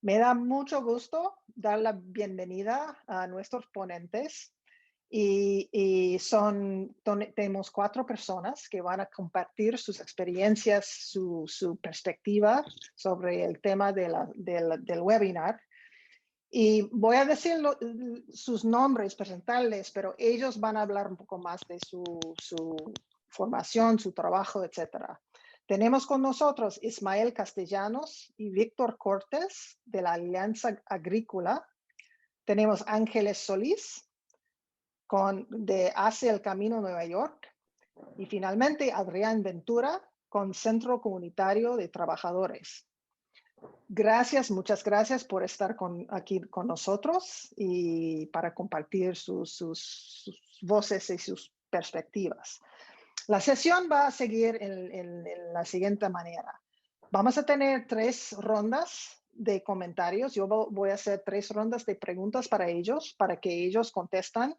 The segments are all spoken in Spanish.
Me da mucho gusto dar la bienvenida a nuestros ponentes tenemos 4 personas que van a compartir sus experiencias, su perspectiva sobre el tema del webinar. Y voy a decir sus nombres, presentarles, pero ellos van a hablar un poco más de su formación, su trabajo, etcétera. Tenemos con nosotros Ismael Castellanos y Víctor Cortés de la Alianza Agrícola. Tenemos Ángeles Solís de Hace el Camino Nueva York. Y finalmente Adrián Ventura con Centro Comunitario de Trabajadores. Gracias, muchas gracias por estar aquí con nosotros y para compartir sus voces y sus perspectivas. La sesión va a seguir en la siguiente manera. Vamos a tener 3 rondas de comentarios. Yo voy a hacer 3 rondas de preguntas para ellos, para que ellos contestan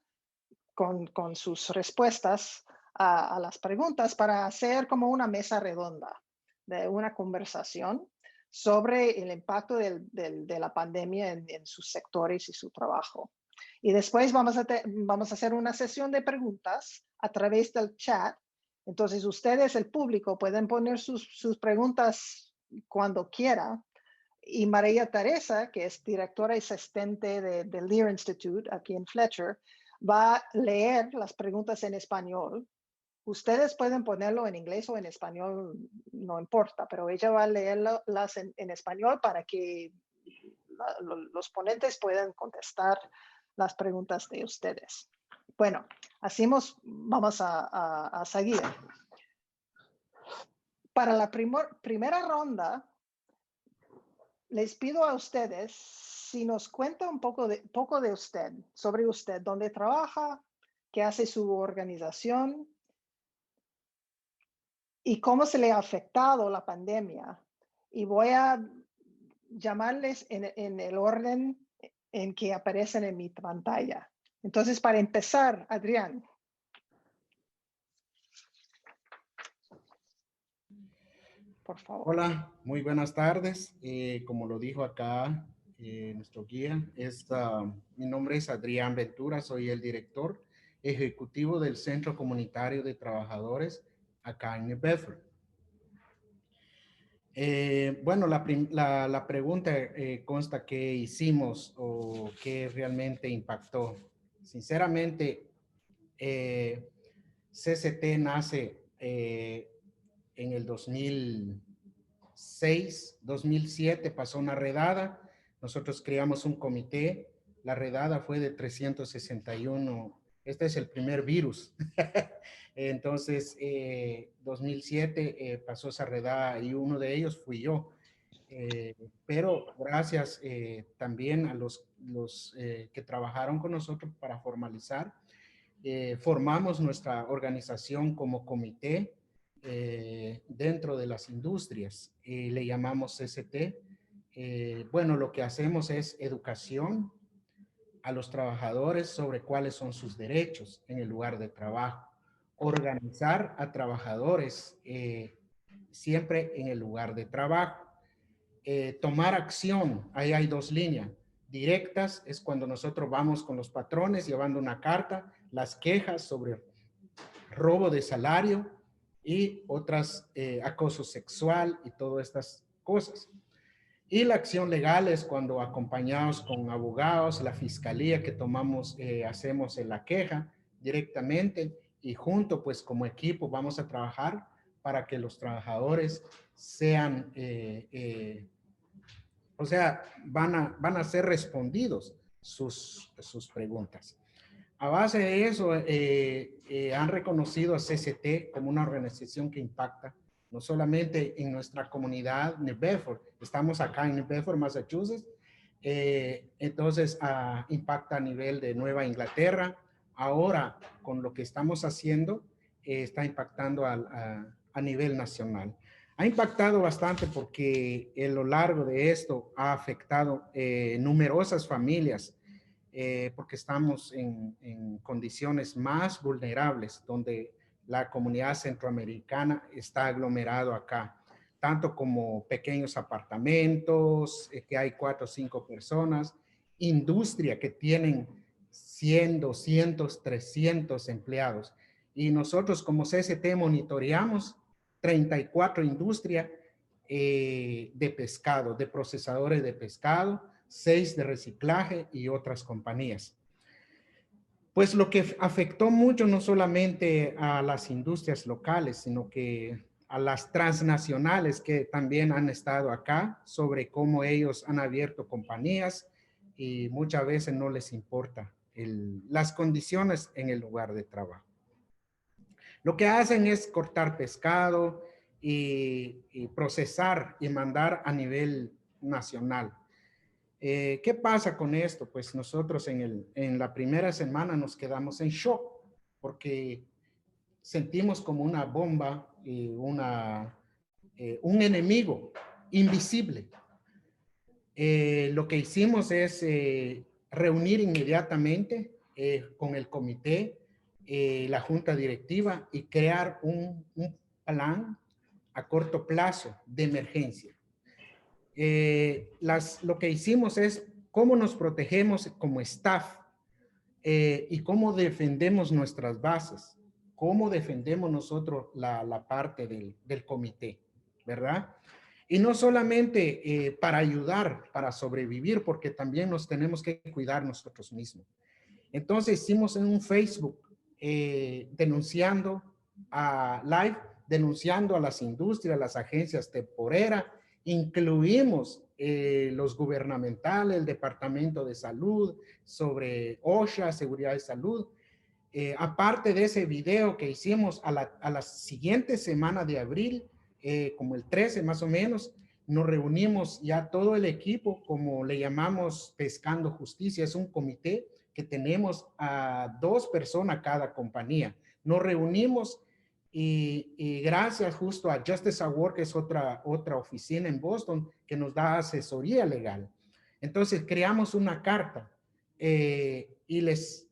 con sus respuestas a las preguntas, para hacer como una mesa redonda de una conversación sobre el impacto de la pandemia en sus sectores y su trabajo. Y después vamos a hacer una sesión de preguntas a través del chat. Entonces ustedes, el público, pueden poner sus preguntas cuando quiera. Y María Teresa, que es directora asistente del Lear Institute aquí en Fletcher, va a leer las preguntas en español. Ustedes pueden ponerlo en inglés o en español, no importa, pero ella va a leerlas en español para que los ponentes puedan contestar las preguntas de ustedes. Bueno, así vamos a seguir. Para la primera ronda, les pido a ustedes si nos cuenta un poco de usted, sobre usted, dónde trabaja, qué hace su organización y cómo se le ha afectado la pandemia. Y voy a llamarles en el orden en que aparecen en mi pantalla. Entonces, para empezar, Adrián. Por favor. Hola, muy buenas tardes. Como lo dijo acá nuestro guía, mi nombre es Adrián Ventura, soy el director ejecutivo del Centro Comunitario de Trabajadores acá en New Bedford. Bueno, la pregunta consta qué hicimos o qué realmente impactó. Sinceramente, CCT nace en el 2007 pasó una redada, nosotros creamos un comité, la redada fue de 361, este es el primer virus. Entonces, 2007 pasó esa redada y uno de ellos fui yo. Pero gracias también a los que trabajaron con nosotros para formalizar, formamos nuestra organización como comité dentro de las industrias, le llamamos CCT. Bueno, lo que hacemos es educación a los trabajadores sobre cuáles son sus derechos en el lugar de trabajo, organizar a trabajadores siempre en el lugar de trabajo, tomar acción. Ahí hay 2 líneas. Directas es cuando nosotros vamos con los patrones llevando una carta, las quejas sobre robo de salario y otras acoso sexual y todas estas cosas. Y la acción legal es cuando acompañados con abogados, la fiscalía que hacemos en la queja directamente y junto pues como equipo vamos a trabajar para que los trabajadores sean, o sea, van a ser respondidos sus preguntas. A base de eso, han reconocido a CCT como una organización que impacta no solamente en nuestra comunidad New Bedford, estamos acá en New Bedford, Massachusetts, entonces impacta a nivel de Nueva Inglaterra. Ahora, con lo que estamos haciendo, está impactando a nivel nacional. Ha impactado bastante porque a lo largo de esto ha afectado numerosas familias, porque estamos en condiciones más vulnerables, donde la comunidad centroamericana está aglomerado acá. tanto como pequeños apartamentos, que hay 4 o 5 personas, industria que tienen 100, 200, 300 empleados. Y nosotros como CST monitoreamos 34 industrias de pescado, de procesadores de pescado, 6 de reciclaje y otras compañías. Pues lo que afectó mucho no solamente a las industrias locales, sino que a las transnacionales que también han estado acá, sobre cómo ellos han abierto compañías y muchas veces no les importa las condiciones en el lugar de trabajo. Lo que hacen es cortar pescado y procesar y mandar a nivel nacional. ¿Qué pasa con esto? Pues nosotros en la primera semana nos quedamos en shock porque sentimos como una bomba y un enemigo invisible. Lo que hicimos es reunir inmediatamente con el comité, la junta directiva y crear un plan a corto plazo de emergencia. Lo que hicimos es cómo nos protegemos como staff y cómo defendemos nuestras bases, cómo defendemos nosotros la parte del comité, ¿verdad? Y no solamente para ayudar, para sobrevivir, porque también nos tenemos que cuidar nosotros mismos. Entonces hicimos en un Facebook denunciando denunciando a las industrias, las agencias temporeras, incluimos los gubernamentales, el Departamento de Salud, sobre OSHA, Seguridad de Salud. Aparte de ese video que hicimos a la siguiente semana de abril, como el 13 más o menos, nos reunimos ya todo el equipo, como le llamamos Pescando Justicia, es un comité que tenemos a 2 personas cada compañía. Nos reunimos y gracias justo a Justice Award, que es otra oficina en Boston que nos da asesoría legal. Entonces creamos una carta y les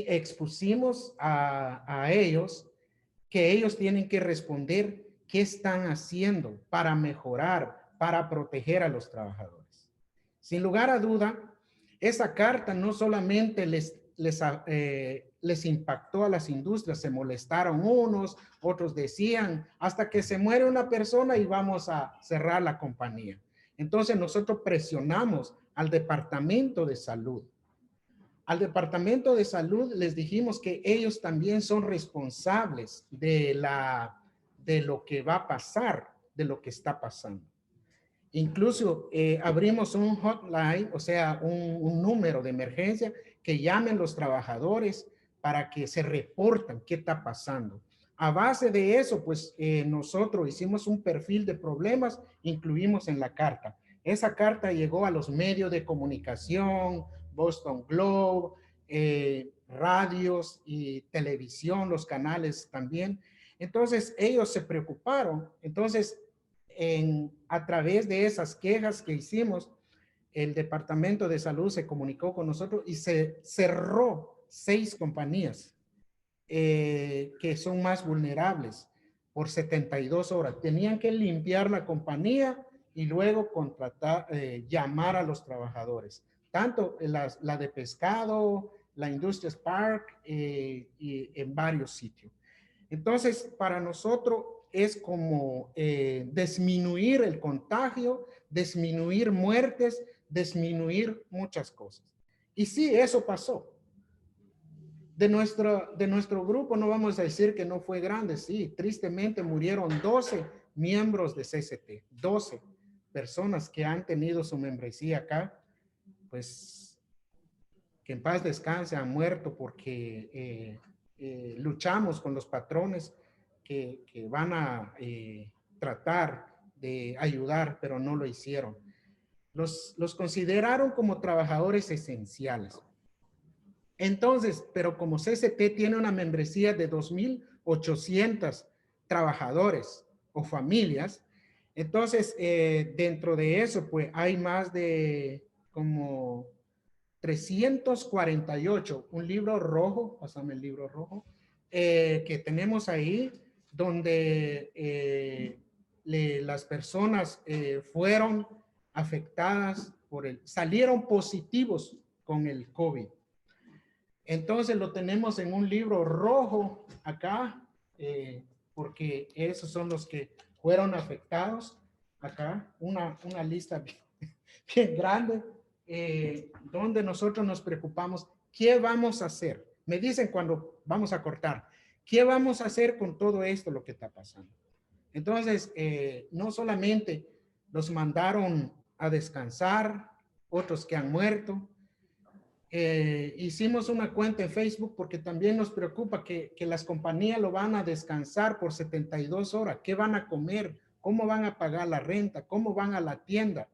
expusimos a ellos que ellos tienen que responder qué están haciendo para mejorar, para proteger a los trabajadores. Sin lugar a duda, esa carta no solamente les impactó a las industrias, se molestaron unos, otros decían, hasta que se muere una persona y vamos a cerrar la compañía. Entonces nosotros presionamos al Departamento de Salud. Al Departamento de Salud les dijimos que ellos también son responsables de lo que va a pasar, de lo que está pasando. Incluso abrimos un hotline, o sea, un número de emergencia que llamen los trabajadores para que se reporten qué está pasando. A base de eso, pues nosotros hicimos un perfil de problemas, incluimos en la carta. Esa carta llegó a los medios de comunicación, Boston Globe, radios y televisión, los canales también. Entonces, ellos se preocuparon. Entonces, a través de esas quejas que hicimos, el Departamento de Salud se comunicó con nosotros y se cerró 6 compañías que son más vulnerables por 72 horas. Tenían que limpiar la compañía y luego llamar a los trabajadores. Tanto la de pescado, la Industrias Park y en varios sitios. Entonces, para nosotros es como disminuir el contagio, disminuir muertes, disminuir muchas cosas. Y sí, eso pasó. De nuestro grupo no vamos a decir que no fue grande, sí, tristemente murieron 12 miembros de CST, 12 personas que han tenido su membresía acá, pues que en paz descanse, han muerto porque luchamos con los patrones que van a tratar de ayudar, pero no lo hicieron. Los consideraron como trabajadores esenciales. Entonces, pero como CST tiene una membresía de 2,800 trabajadores o familias, entonces dentro de eso, pues hay más de como 348, un libro rojo, pásame el libro rojo, que tenemos ahí, donde las personas fueron afectadas salieron positivos con el COVID. Entonces lo tenemos en un libro rojo acá, porque esos son los que fueron afectados. Acá una lista bien, bien grande, donde nosotros nos preocupamos. ¿Qué vamos a hacer? Me dicen cuando vamos a cortar, ¿qué vamos a hacer con todo esto, lo que está pasando? Entonces, no solamente los mandaron a descansar, otros que han muerto. Hicimos una cuenta en Facebook porque también nos preocupa que las compañías lo van a descansar por 72 horas. ¿Qué van a comer? ¿Cómo van a pagar la renta? ¿Cómo van a la tienda?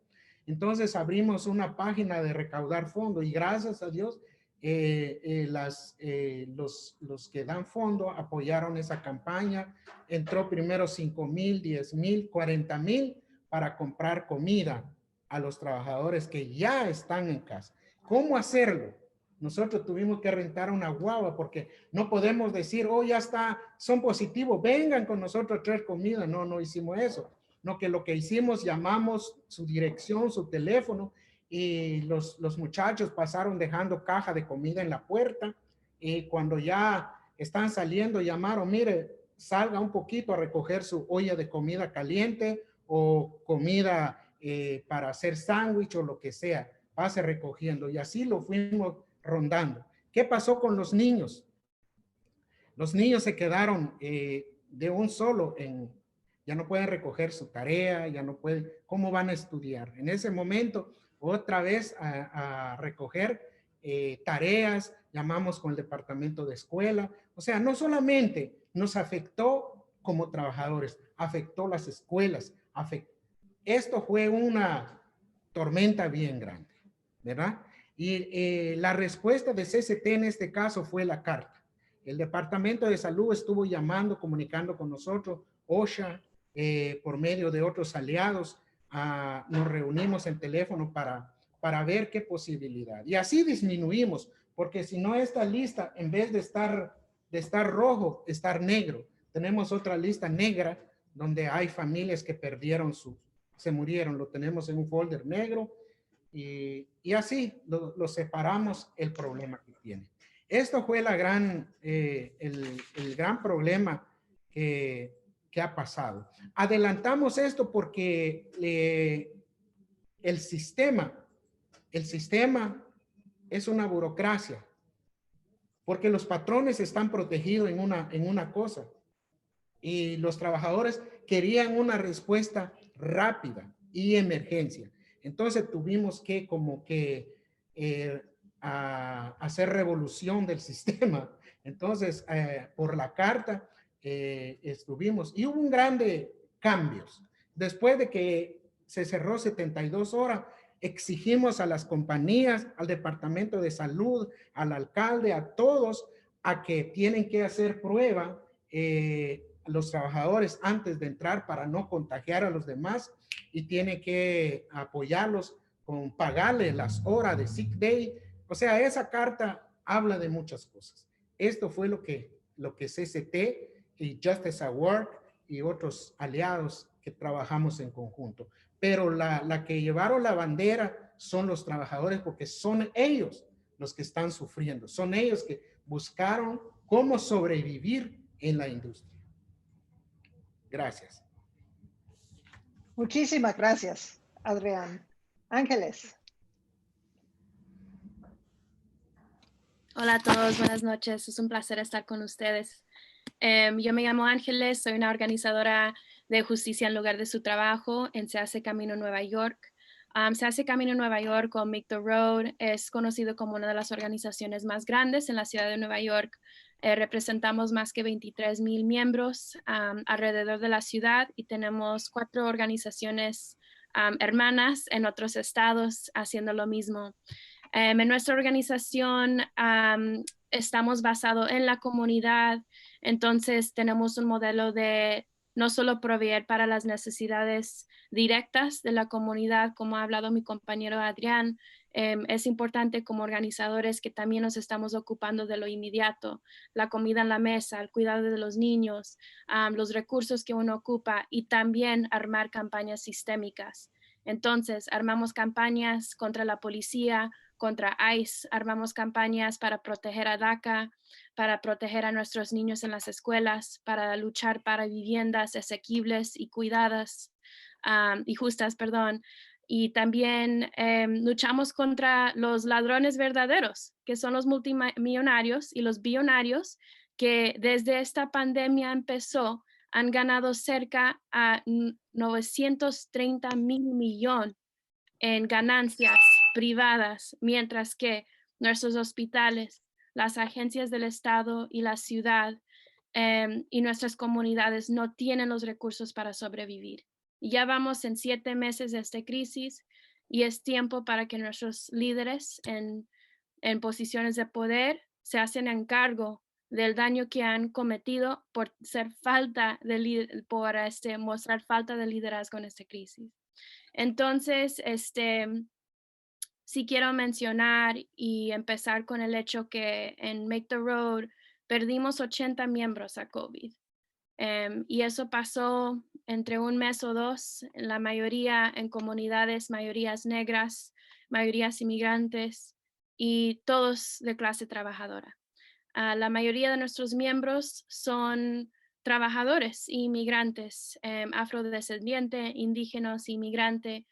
Entonces abrimos una página de recaudar fondos y gracias a Dios los que dan fondo apoyaron esa campaña. Entró primero 5,000, 10,000, 40,000 para comprar comida a los trabajadores que ya están en casa. ¿Cómo hacerlo? Nosotros tuvimos que rentar una guagua porque no podemos decir, oh, ya está, son positivos, vengan con nosotros a traer comida. No, no hicimos eso. No, que lo que hicimos, llamamos su dirección, su teléfono, y los muchachos pasaron dejando caja de comida en la puerta, y cuando ya están saliendo, llamaron, mire, salga un poquito a recoger su olla de comida caliente o comida para hacer sándwich o lo que sea, pase recogiendo, y así lo fuimos rondando. ¿Qué pasó con los niños? Los niños se quedaron de un solo ya no pueden recoger su tarea, ya no pueden, ¿cómo van a estudiar? En ese momento, otra vez a recoger tareas, llamamos con el departamento de escuela. O sea, no solamente nos afectó como trabajadores, afectó las escuelas, esto fue una tormenta bien grande, ¿verdad? Y la respuesta de CCT en este caso fue la carta. El Departamento de Salud estuvo llamando, comunicando con nosotros, OSHA, por medio de otros aliados, nos reunimos en teléfono para ver qué posibilidad. Y así disminuimos, porque si no esta lista, en vez de estar rojo, estar negro. Tenemos otra lista negra donde hay familias que perdieron se murieron, lo tenemos en un folder negro y así lo separamos el problema que tiene. Esto fue el gran problema que ha pasado. Adelantamos esto porque el sistema es una burocracia, porque los patrones están protegidos en una cosa y los trabajadores querían una respuesta rápida y emergencia. Entonces tuvimos que hacer revolución del sistema. Entonces, por la carta estuvimos y hubo un grande cambios. Después de que se cerró 72 horas, exigimos a las compañías, al Departamento de Salud, al alcalde, a todos, a que tienen que hacer prueba los trabajadores antes de entrar para no contagiar a los demás y tiene que apoyarlos con pagarles las horas de sick day. O sea, esa carta habla de muchas cosas. Esto fue lo que CCT y Justice at Work y otros aliados que trabajamos en conjunto. Pero la que llevaron la bandera son los trabajadores porque son ellos los que están sufriendo. Son ellos que buscaron cómo sobrevivir en la industria. Gracias. Muchísimas gracias, Adrián. Ángeles. Hola a todos, buenas noches. Es un placer estar con ustedes. Yo me llamo Ángeles, soy una organizadora de justicia en lugar de su trabajo en Se Hace Camino Nueva York. Se Hace Camino Nueva York o Make the Road es conocido como una de las organizaciones más grandes en la ciudad de Nueva York. Representamos más que 23,000 miembros alrededor de la ciudad y tenemos 4 organizaciones hermanas en otros estados haciendo lo mismo. En nuestra organización estamos basados en la comunidad, entonces tenemos un modelo de no solo proveer para las necesidades directas de la comunidad, como ha hablado mi compañero Adrián, Es importante como organizadores que también nos estamos ocupando de lo inmediato, la comida en la mesa, el cuidado de los niños, los recursos que uno ocupa y también armar campañas sistémicas. Entonces, armamos campañas contra la policía, contra ICE, armamos campañas para proteger a DACA, para proteger a nuestros niños en las escuelas, para luchar para viviendas asequibles y cuidadas y justas, perdón. Y también luchamos contra los ladrones verdaderos, que son los multimillonarios y los billonarios que desde esta pandemia empezó, han ganado cerca a 930 mil millones en ganancias privadas, mientras que nuestros hospitales, las agencias del Estado y la ciudad y nuestras comunidades no tienen los recursos para sobrevivir. Ya vamos en 7 meses de esta crisis y es tiempo para que nuestros líderes en posiciones de poder se hacen en cargo del daño que han cometido por mostrar falta de liderazgo en esta crisis. Entonces, sí quiero mencionar y empezar con el hecho que en Make the Road perdimos 80 miembros a COVID. Y eso pasó entre un mes o dos, la mayoría en comunidades, mayorías negras, mayorías inmigrantes y todos de clase trabajadora. La mayoría de nuestros miembros son trabajadores inmigrantes, afrodescendientes, indígenas, inmigrantes,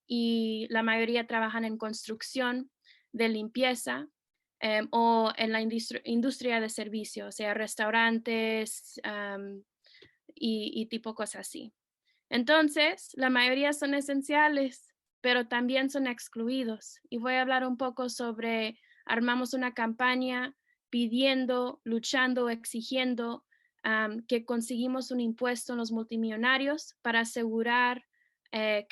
y la mayoría trabajan en construcción, de limpieza, o en la industria de servicios, o sea, restaurantes y tipo cosas así. Entonces, la mayoría son esenciales, pero también son excluidos. Y voy a hablar un poco sobre, armamos una campaña pidiendo, luchando, exigiendo que conseguimos un impuesto en los multimillonarios para asegurar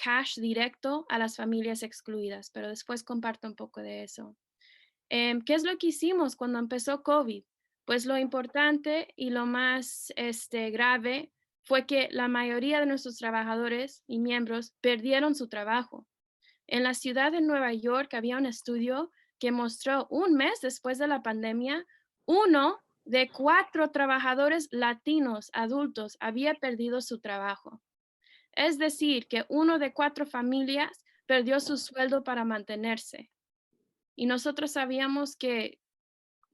cash directo a las familias excluidas, pero después comparto un poco de eso. ¿Qué es lo que hicimos cuando empezó COVID? Pues lo importante y lo más grave fue que la mayoría de nuestros trabajadores y miembros perdieron su trabajo. En la ciudad de Nueva York había un estudio que mostró un mes después de la pandemia, 1 de 4 trabajadores latinos adultos había perdido su trabajo. Es decir, que 1 de 4 familias perdió su sueldo para mantenerse. Y nosotros sabíamos que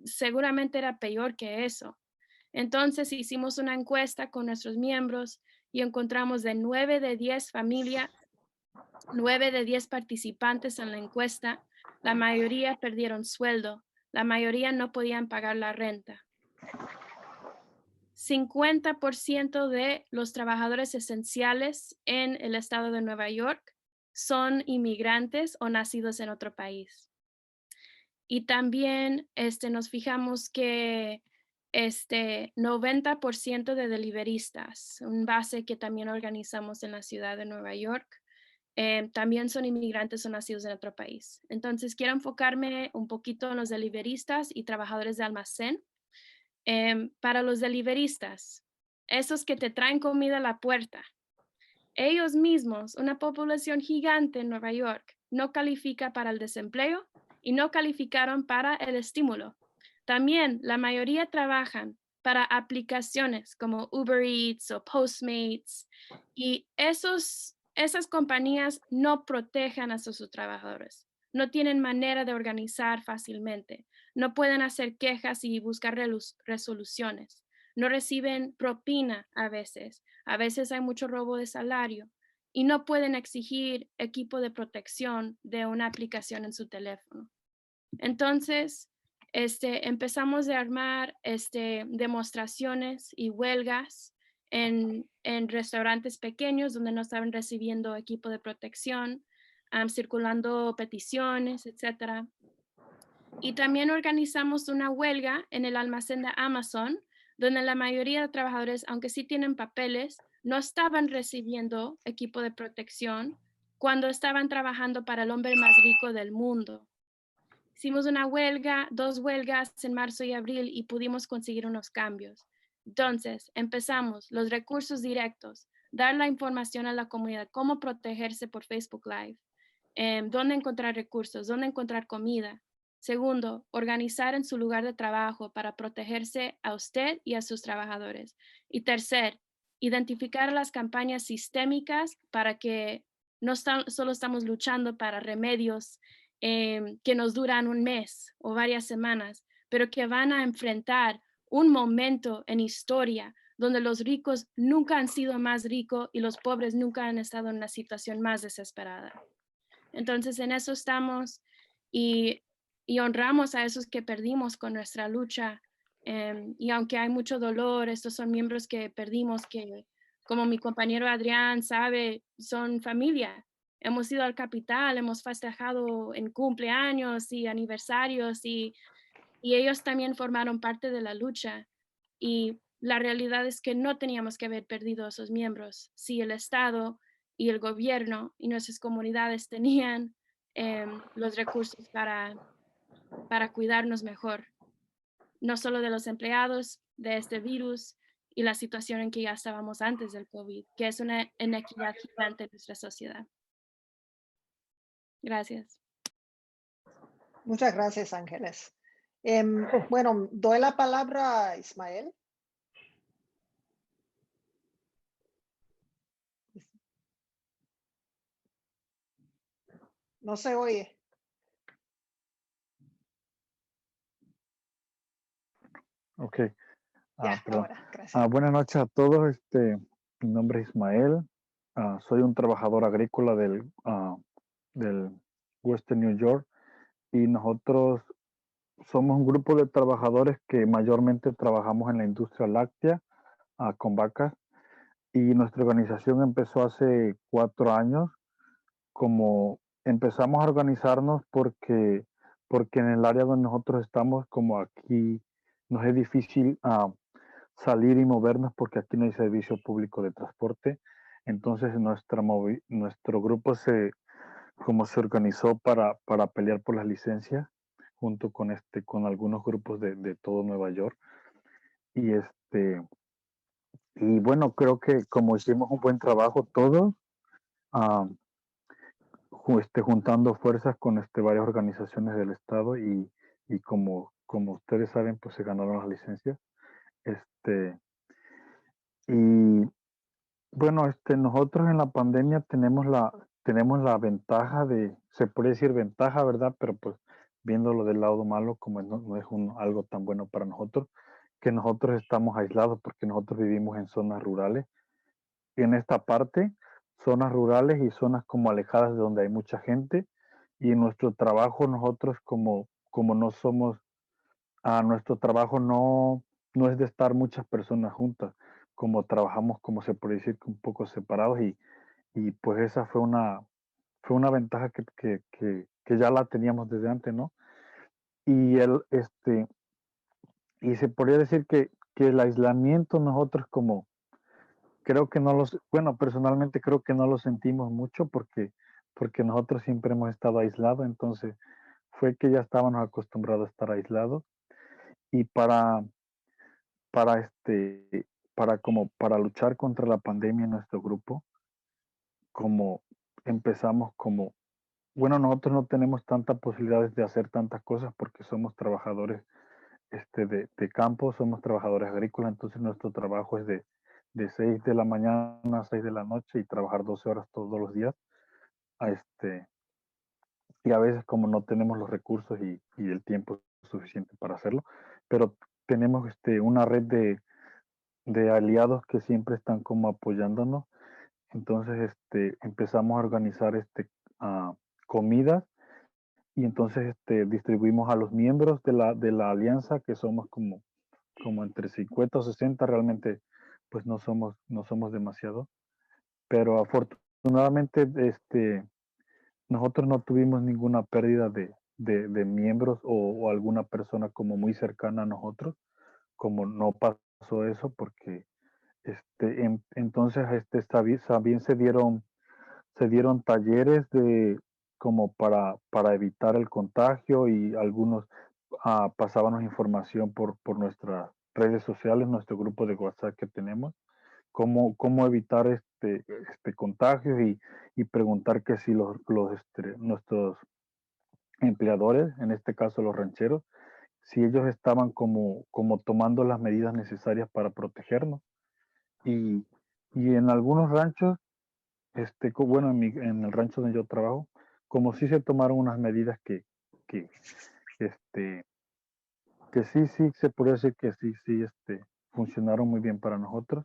seguramente era peor que eso. Entonces hicimos una encuesta con nuestros miembros y encontramos de 9 de 10 familias, 9 de 10 participantes en la encuesta, la mayoría perdieron sueldo, la mayoría no podían pagar la renta. 50% de los trabajadores esenciales en el estado de Nueva York son inmigrantes o nacidos en otro país. Y también nos fijamos que 90% de deliveristas, un base que también organizamos en la ciudad de Nueva York, también son inmigrantes o nacidos en otro país. Entonces, quiero enfocarme un poquito en los deliveristas y trabajadores de almacén. Para los deliveristas, esos que te traen comida a la puerta, ellos mismos, una población gigante en Nueva York, no califica para el desempleo y no calificaron para el estímulo. También la mayoría trabajan para aplicaciones como Uber Eats o Postmates y esas compañías no protegen a sus trabajadores. No tienen manera de organizar fácilmente. No pueden hacer quejas y buscar resoluciones. No reciben propina a veces. A veces hay mucho robo de salario y no pueden exigir equipo de protección de una aplicación en su teléfono. Entonces, empezamos a armar demostraciones y huelgas en restaurantes pequeños donde no estaban recibiendo equipo de protección, circulando peticiones, etc. Y también organizamos una huelga en el almacén de Amazon, donde la mayoría de trabajadores, aunque sí tienen papeles, no estaban recibiendo equipo de protección cuando estaban trabajando para el hombre más rico del mundo. Hicimos una huelga, 2 huelgas en marzo y abril y pudimos conseguir unos cambios. Entonces, empezamos los recursos directos, dar la información a la comunidad, cómo protegerse por Facebook Live. dónde encontrar recursos, dónde encontrar comida. Segundo, organizar en su lugar de trabajo para protegerse a usted y a sus trabajadores. Y tercer, identificar las campañas sistémicas para que solo estamos luchando para remedios que nos duran un mes o varias semanas, pero que van a enfrentar un momento en historia donde los ricos nunca han sido más ricos y los pobres nunca han estado en una situación más desesperada. Entonces, en eso estamos y, y honramos a esos que perdimos con nuestra lucha. Y aunque hay mucho dolor, estos son miembros que perdimos que, como mi compañero Adrián sabe, son familia. Hemos ido al capital, hemos festejado en cumpleaños y aniversarios y ellos también formaron parte de la lucha. Y la realidad es que no teníamos que haber perdido a esos miembros si el Estado y el gobierno y nuestras comunidades tenían los recursos para cuidarnos mejor, no solo de los empleados, de este virus y la situación en que ya estábamos antes del COVID, que es una inequidad gigante en nuestra sociedad. Gracias. Muchas gracias, Ángeles. Bueno, doy la palabra a Ismael. No se oye. Ok. Ya, Perdón. ahora, gracias. Buenas noches a todos. Mi nombre es Ismael. Soy un trabajador agrícola del Western New York y nosotros somos un grupo de trabajadores que mayormente trabajamos en la industria láctea con vacas y nuestra organización empezó hace 4 años. Como empezamos a organizarnos porque en el área donde nosotros estamos, como aquí nos es difícil salir y movernos porque aquí no hay servicio público de transporte. Entonces nuestro grupo se organizó para pelear por las licencias junto con algunos grupos de todo Nueva York. Y y bueno, creo que como hicimos un buen trabajo todos, ah, juntando fuerzas con varias organizaciones del estado y como ustedes saben, pues se ganaron las licencias. Y bueno, nosotros en la pandemia tenemos la ventaja se puede decir ventaja, ¿verdad? Pero pues viéndolo del lado malo, como no es algo tan bueno para nosotros, que nosotros estamos aislados porque nosotros vivimos en zonas rurales. Y en esta parte, zonas rurales y zonas como alejadas de donde hay mucha gente. Y en nuestro trabajo, nosotros como no somos, nuestro trabajo no es de estar muchas personas juntas, como trabajamos, como se puede decir, un poco separados y pues esa fue una ventaja que ya la teníamos desde antes, ¿no? Y y se podría decir que el aislamiento nosotros como, creo que bueno, personalmente creo que no lo sentimos mucho porque nosotros siempre hemos estado aislados, entonces fue que ya estábamos acostumbrados a estar aislados y para para luchar contra la pandemia en nuestro grupo, como empezamos bueno, nosotros no tenemos tantas posibilidades de hacer tantas cosas porque somos trabajadores de campo, somos trabajadores agrícolas, entonces nuestro trabajo es de 6 de la mañana a 6 de la noche y trabajar 12 horas todos los días. A y a veces como no tenemos los recursos y el tiempo suficiente para hacerlo, pero tenemos una red de aliados que siempre están como apoyándonos. Entonces empezamos a organizar comidas y entonces distribuimos a los miembros de la alianza, que somos como entre 50 o 60, realmente pues no somos demasiado, pero afortunadamente nosotros no tuvimos ninguna pérdida de miembros o alguna persona como muy cercana a nosotros, como no pasó eso porque entonces también se dieron talleres como para evitar el contagio y algunos pasábamos información por nuestras redes sociales, nuestro grupo de WhatsApp que tenemos. cómo evitar contagios y preguntar que si nuestros empleadores, en este caso los rancheros, si ellos estaban como tomando las medidas necesarias para protegernos. Y en algunos ranchos, bueno, en el rancho donde yo trabajo, como sí se tomaron unas medidas que, este, que sí se podría decir que sí, funcionaron muy bien para nosotros.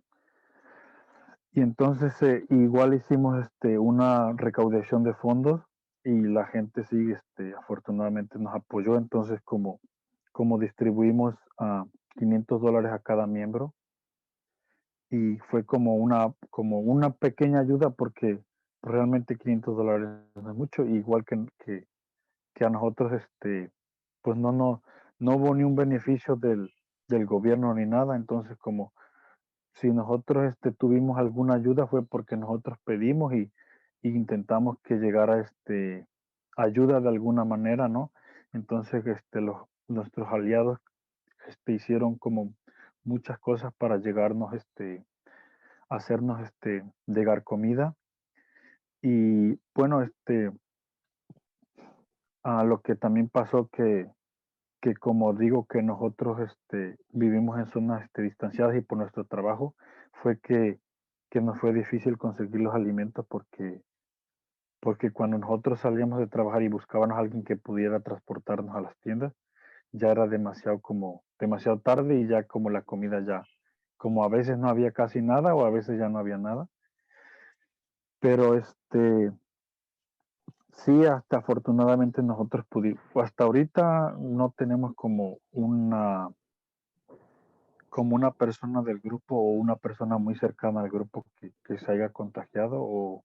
Y entonces igual hicimos una recaudación de fondos y la gente sí, afortunadamente nos apoyó. Entonces, como distribuimos $500 a cada miembro, y fue como una pequeña ayuda porque realmente $500 no es mucho, igual que a nosotros, pues no hubo ni un beneficio del gobierno ni nada. Entonces, como si nosotros tuvimos alguna ayuda fue porque nosotros pedimos y intentamos que llegara ayuda de alguna manera, ¿no? Entonces, nuestros aliados hicieron como muchas cosas para llegarnos, hacernos llegar comida. Y bueno, a lo que también pasó que como digo que nosotros vivimos en zonas distanciadas y por nuestro trabajo, fue que nos fue difícil conseguir los alimentos porque cuando nosotros salíamos de trabajar y buscábamos a alguien que pudiera transportarnos a las tiendas, ya era demasiado tarde y ya como la comida ya, como a veces no había casi nada o a veces ya no había nada. Pero sí, hasta afortunadamente nosotros pudimos, hasta ahorita no tenemos como una persona del grupo o una persona muy cercana al grupo que se haya contagiado o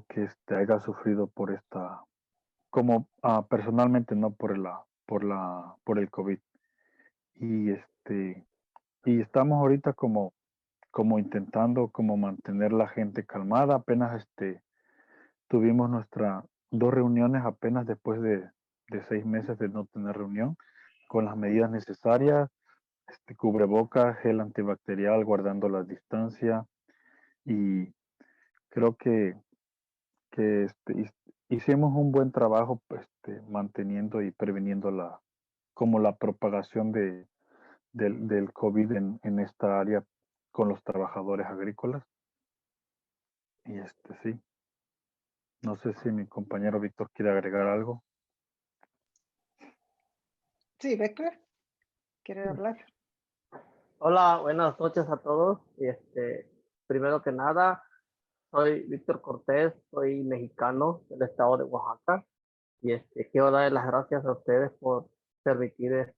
que haya sufrido por como personalmente no por el COVID. Y y estamos ahorita como intentando como mantener la gente calmada. Apenas tuvimos nuestras 2 reuniones apenas después de 6 meses de no tener reunión, con las medidas necesarias, cubrebocas, gel antibacterial, guardando la distancia. Y creo que hicimos un buen trabajo manteniendo y previniendo como la propagación del COVID en esta área con los trabajadores agrícolas. Y sí, no sé si mi compañero Víctor quiere agregar algo. Sí, Víctor, ¿quiere hablar? Hola, buenas noches a todos. Primero que nada, soy Víctor Cortés, soy mexicano del estado de Oaxaca y quiero dar las gracias a ustedes por permitir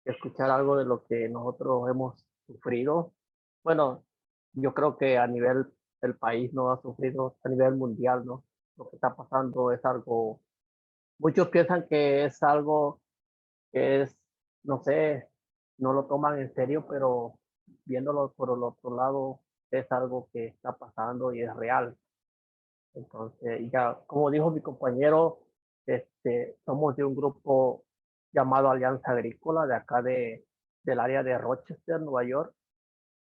escuchar algo de lo que nosotros hemos sufrido. Bueno, yo creo que a nivel del país no ha sufrido, a nivel mundial, ¿no? Lo que está pasando es algo, muchos piensan que es algo que es, no sé, no lo toman en serio, pero viéndolo por el otro lado, es algo que está pasando y es real. Entonces, y ya, como dijo mi compañero, somos de un grupo llamado Alianza Agrícola de acá del área de Rochester, Nueva York,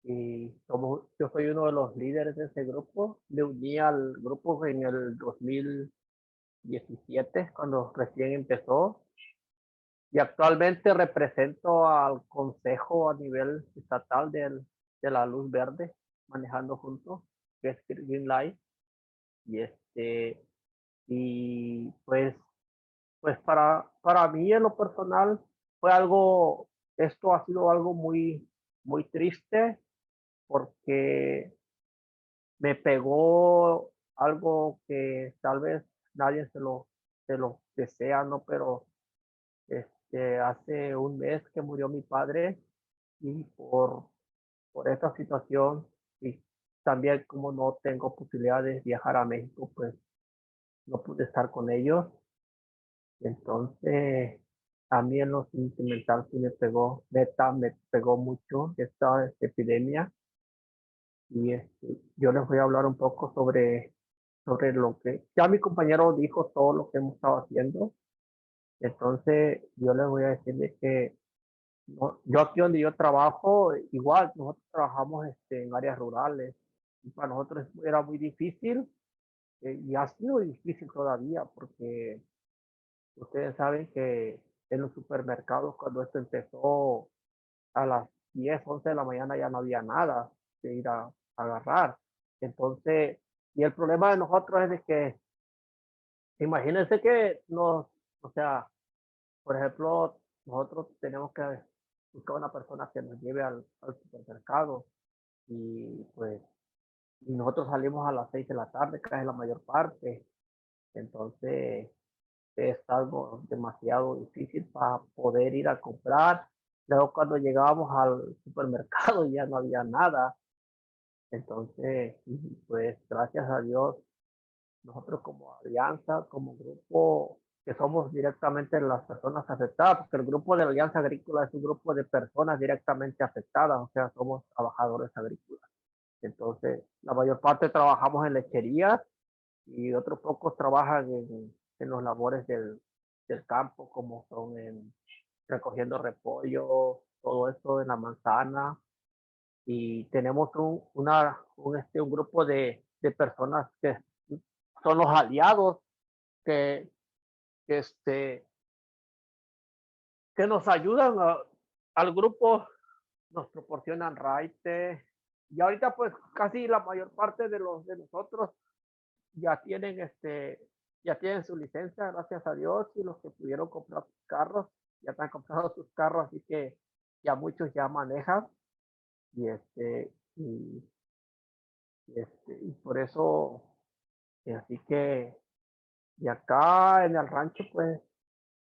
y yo soy uno de los líderes de ese grupo. Me uní al grupo en el 2017, cuando recién empezó, y actualmente represento al consejo a nivel estatal de la luz verde, manejando juntos, que es Green Light. Y pues para mí en lo personal esto ha sido algo muy, muy triste porque me pegó algo que tal vez nadie se lo desea, ¿no? Pero hace un mes que murió mi padre y por esta situación y también como no tengo posibilidad de viajar a México, pues no pude estar con ellos. Entonces, a mí en lo sentimental sí me pegó, neta, me pegó mucho esta epidemia. Y yo les voy a hablar un poco sobre lo que ya mi compañero dijo, todo lo que hemos estado haciendo. Entonces, yo les voy a decir de que Yo aquí donde yo trabajo, igual, nosotros trabajamos en áreas rurales. Y para nosotros era muy difícil y ha sido difícil todavía porque ustedes saben que en los supermercados cuando esto empezó a las 10 11 de la mañana ya no había nada que ir a agarrar. Entonces, y el problema de nosotros es de que, imagínense que o sea, por ejemplo, nosotros tenemos que buscar una persona que nos lleve al supermercado y pues y nosotros salimos a las 6 de la tarde, casi la mayor parte. Entonces, es algo demasiado difícil para poder ir a comprar. Luego cuando llegábamos al supermercado ya no había nada. Entonces, pues gracias a Dios, nosotros como alianza, como grupo, que somos directamente las personas afectadas, porque el grupo de la Alianza Agrícola es un grupo de personas directamente afectadas, o sea, somos trabajadores agrícolas. Entonces, la mayor parte trabajamos en lecherías y otros pocos trabajan en los labores del campo, como son recogiendo repollo, todo esto en la manzana. Y tenemos un grupo de personas que son los aliados que, que, este, que nos ayudan al grupo, nos proporcionan raite. Y ahorita pues casi la mayor parte de nosotros ya tienen ya tienen su licencia, gracias a Dios, y los que pudieron comprar sus carros, ya han comprado sus carros, así que ya muchos ya manejan, y y por eso, y así que, y acá en el rancho, pues,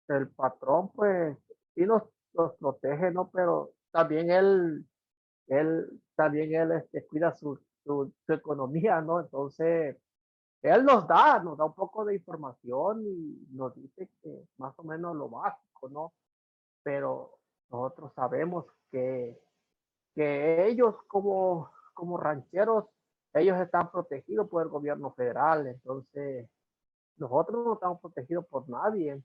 el patrón, pues, sí nos protege, ¿no? Pero también él cuida su economía, ¿no? Entonces, él nos da un poco de información y nos dice que más o menos lo básico, ¿no? Pero nosotros sabemos que ellos como rancheros, ellos están protegidos por el gobierno federal, entonces nosotros no estamos protegidos por nadie.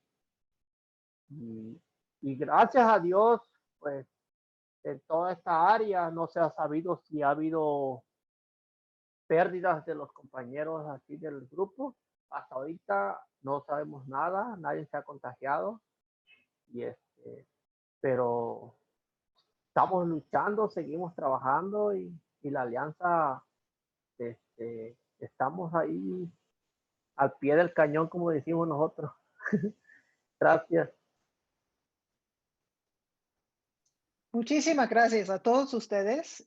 Y, y gracias a Dios, pues en toda esta área no se ha sabido si ha habido pérdidas de los compañeros aquí del grupo. Hasta ahorita no sabemos nada, nadie se ha contagiado, y pero estamos luchando, seguimos trabajando y la alianza, estamos ahí al pie del cañón, como decimos nosotros. Gracias. Muchísimas gracias a todos ustedes.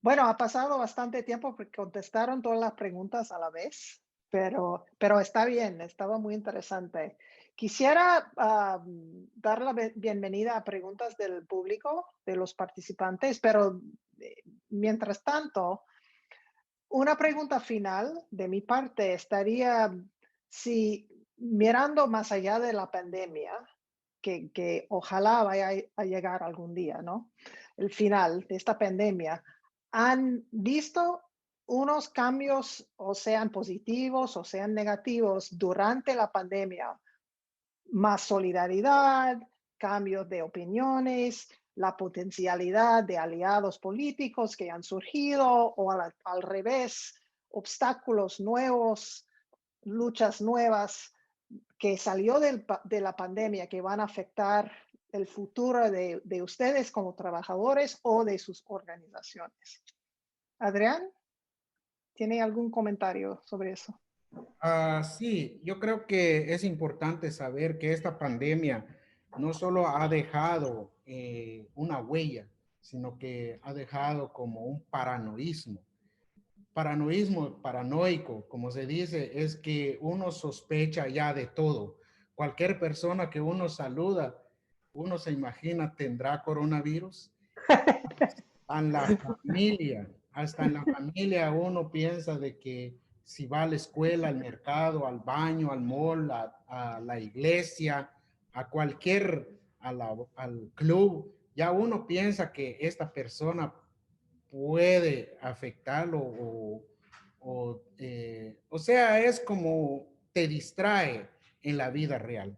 Bueno, ha pasado bastante tiempo porque contestaron todas las preguntas a la vez, pero está bien, estaba muy interesante. Quisiera dar la bienvenida a preguntas del público, de los participantes, pero mientras tanto, una pregunta final de mi parte estaría si mirando más allá de la pandemia, que ojalá vaya a llegar algún día, ¿no? El final de esta pandemia, ¿han visto unos cambios, o sean positivos o sean negativos, durante la pandemia? Más solidaridad, cambios de opiniones, la potencialidad de aliados políticos que han surgido o al revés, obstáculos nuevos, luchas nuevas que salió de la pandemia que van a afectar el futuro de ustedes como trabajadores o de sus organizaciones. Adrián, ¿tiene algún comentario sobre eso? Sí, yo creo que es importante saber que esta pandemia no solo ha dejado una huella, sino que ha dejado como un paranoísmo. Paranoico, como se dice, es que uno sospecha ya de todo. Cualquier persona que uno saluda, uno se imagina tendrá coronavirus. En la familia, hasta en la familia uno piensa de que si va a la escuela, al mercado, al baño, al mall, a la iglesia, a cualquier, al club, ya uno piensa que esta persona puede afectarlo o sea, es como te distrae en la vida real.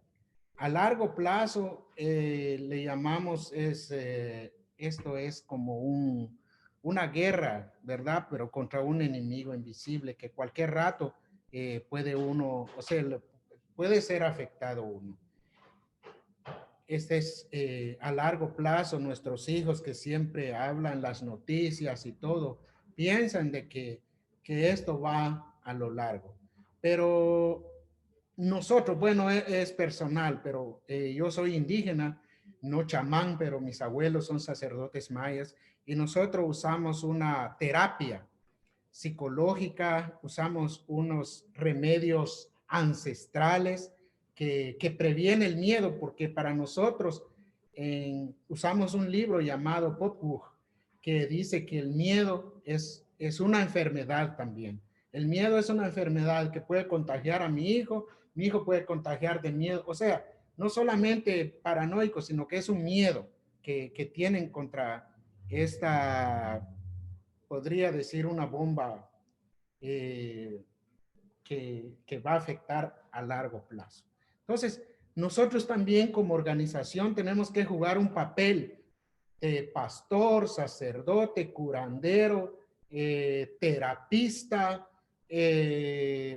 A largo plazo, le llamamos, esto es como una guerra, ¿verdad? Pero contra un enemigo invisible que cualquier rato puede uno, o sea, puede ser afectado uno. Este es a largo plazo. Nuestros hijos que siempre hablan las noticias y todo, piensan de que esto va a lo largo. Pero nosotros, bueno, es personal, pero yo soy indígena, no chamán, pero mis abuelos son sacerdotes mayas y nosotros usamos una terapia psicológica, usamos unos remedios ancestrales que previene el miedo, porque para nosotros usamos un libro llamado Popuk, que dice que el miedo es una enfermedad también. El miedo es una enfermedad que puede contagiar a mi hijo puede contagiar de miedo, o sea, no solamente paranoico, sino que es un miedo que tienen contra esta, podría decir, una bomba eh, que va a afectar a largo plazo. Entonces, nosotros también como organización tenemos que jugar un papel de pastor, sacerdote, curandero, terapista,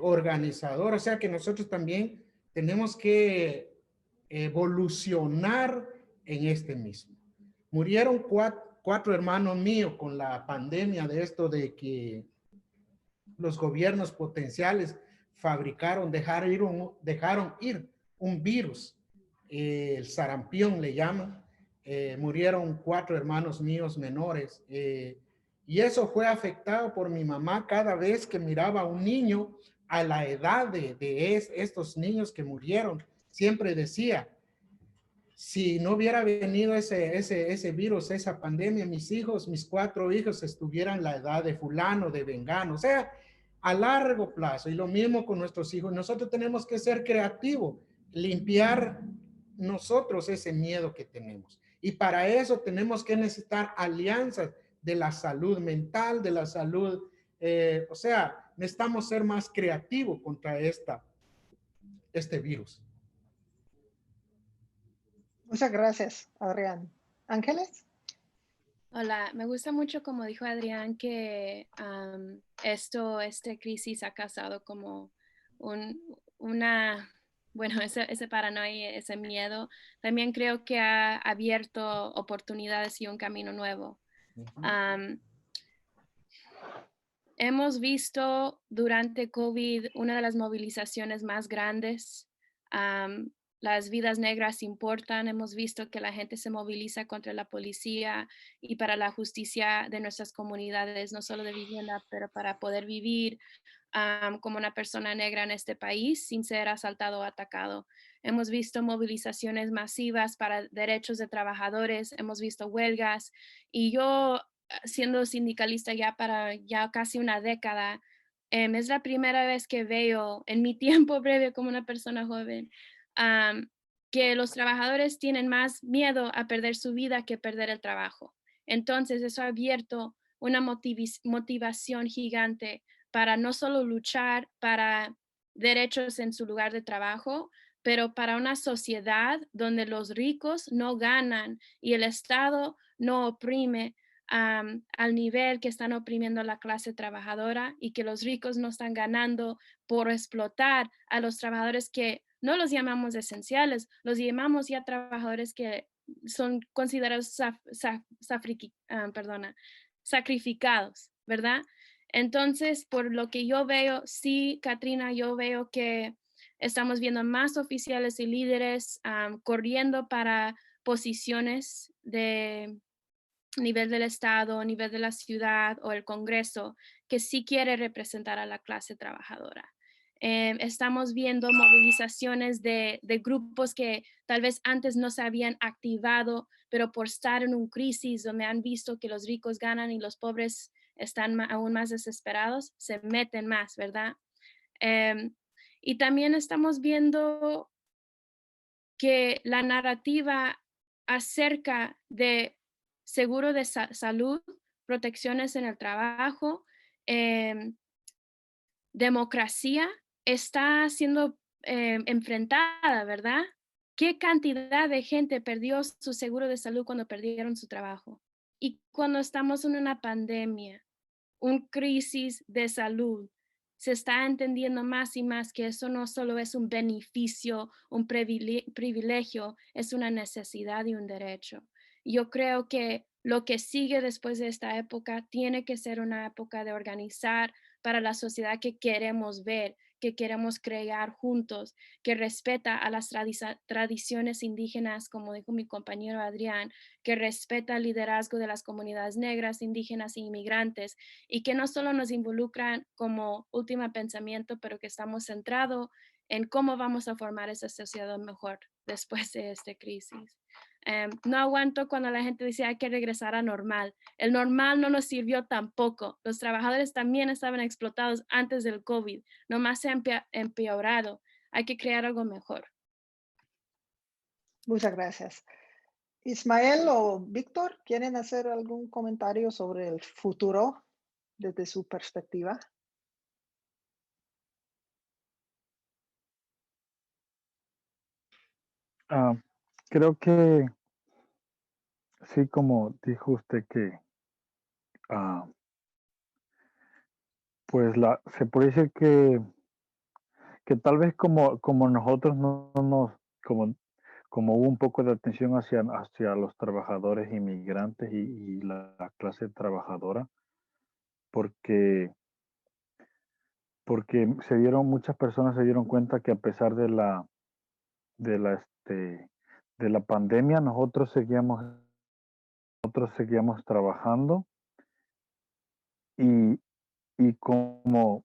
organizador. O sea que nosotros también tenemos que evolucionar en este mismo. Murieron cuatro hermanos míos con la pandemia de esto de que los gobiernos potenciales dejaron ir un virus, el sarampión le llaman. Murieron 4 hermanos míos menores, y eso fue afectado por mi mamá cada vez que miraba a un niño a la edad de estos niños que murieron. Siempre decía, si no hubiera venido ese virus, esa pandemia, mis 4 hijos estuvieran la edad de fulano, de vengano, o sea, a largo plazo. Y lo mismo con nuestros hijos. Nosotros tenemos que ser creativos, limpiar nosotros ese miedo que tenemos. Y para eso tenemos que necesitar alianzas de la salud mental, de la salud, o sea, necesitamos ser más creativos contra este virus. Muchas gracias, Adrián. ¿Ángeles? Hola, me gusta mucho como dijo Adrián que esta crisis ha causado como bueno, ese paranoia, ese miedo. También creo que ha abierto oportunidades y un camino nuevo. Hemos visto durante COVID una de las movilizaciones más grandes. Las vidas negras importan. Hemos visto que la gente se moviliza contra la policía y para la justicia de nuestras comunidades, no solo de vivienda, pero para poder vivir como una persona negra en este país sin ser asaltado o atacado. Hemos visto movilizaciones masivas para derechos de trabajadores, hemos visto huelgas y yo siendo sindicalista ya casi una década, es la primera vez que veo en mi tiempo breve como una persona joven que los trabajadores tienen más miedo a perder su vida que perder el trabajo. Entonces, eso ha abierto una motivación gigante para no solo luchar para derechos en su lugar de trabajo, pero para una sociedad donde los ricos no ganan y el Estado no oprime al nivel que están oprimiendo a la clase trabajadora y que los ricos no están ganando por explotar a los trabajadores que no los llamamos esenciales, los llamamos ya trabajadores que son considerados sacrificados, ¿verdad? Entonces, por lo que yo veo, sí, Katrina, yo veo que estamos viendo más oficiales y líderes corriendo para posiciones de nivel del estado, nivel de la ciudad o el Congreso que sí quiere representar a la clase trabajadora. Estamos viendo movilizaciones de grupos que tal vez antes no se habían activado, pero por estar en una crisis donde han visto que los ricos ganan y los pobres están aún más desesperados, se meten más, ¿verdad? Y también estamos viendo que la narrativa acerca de seguro de salud, protecciones en el trabajo, democracia está siendo enfrentada, ¿verdad? ¿Qué cantidad de gente perdió su seguro de salud cuando perdieron su trabajo? Y cuando estamos en una pandemia, una crisis de salud, se está entendiendo más y más que eso no solo es un beneficio, un privilegio, es una necesidad y un derecho. Yo creo que lo que sigue después de esta época tiene que ser una época de organizar para la sociedad que queremos ver, que queremos crear juntos, que respeta a las tradiciones indígenas, como dijo mi compañero Adrián, que respeta el liderazgo de las comunidades negras, indígenas e inmigrantes, y que no solo nos involucran como último pensamiento, pero que estamos centrados en cómo vamos a formar esa sociedad mejor después de esta crisis. No aguanto cuando la gente dice hay que regresar a normal. El normal no nos sirvió tampoco. Los trabajadores también estaban explotados antes del COVID. Nomás se ha empeorado. Hay que crear algo mejor. Muchas gracias. Ismael o Víctor, ¿quieren hacer algún comentario sobre el futuro desde su perspectiva? Creo que sí, como dijo usted que pues se puede decir que tal vez como nosotros no nos, como hubo un poco de atención hacia los trabajadores inmigrantes y la clase trabajadora, porque muchas personas se dieron cuenta que a pesar de la, este, de la pandemia, nosotros seguíamos trabajando y, y como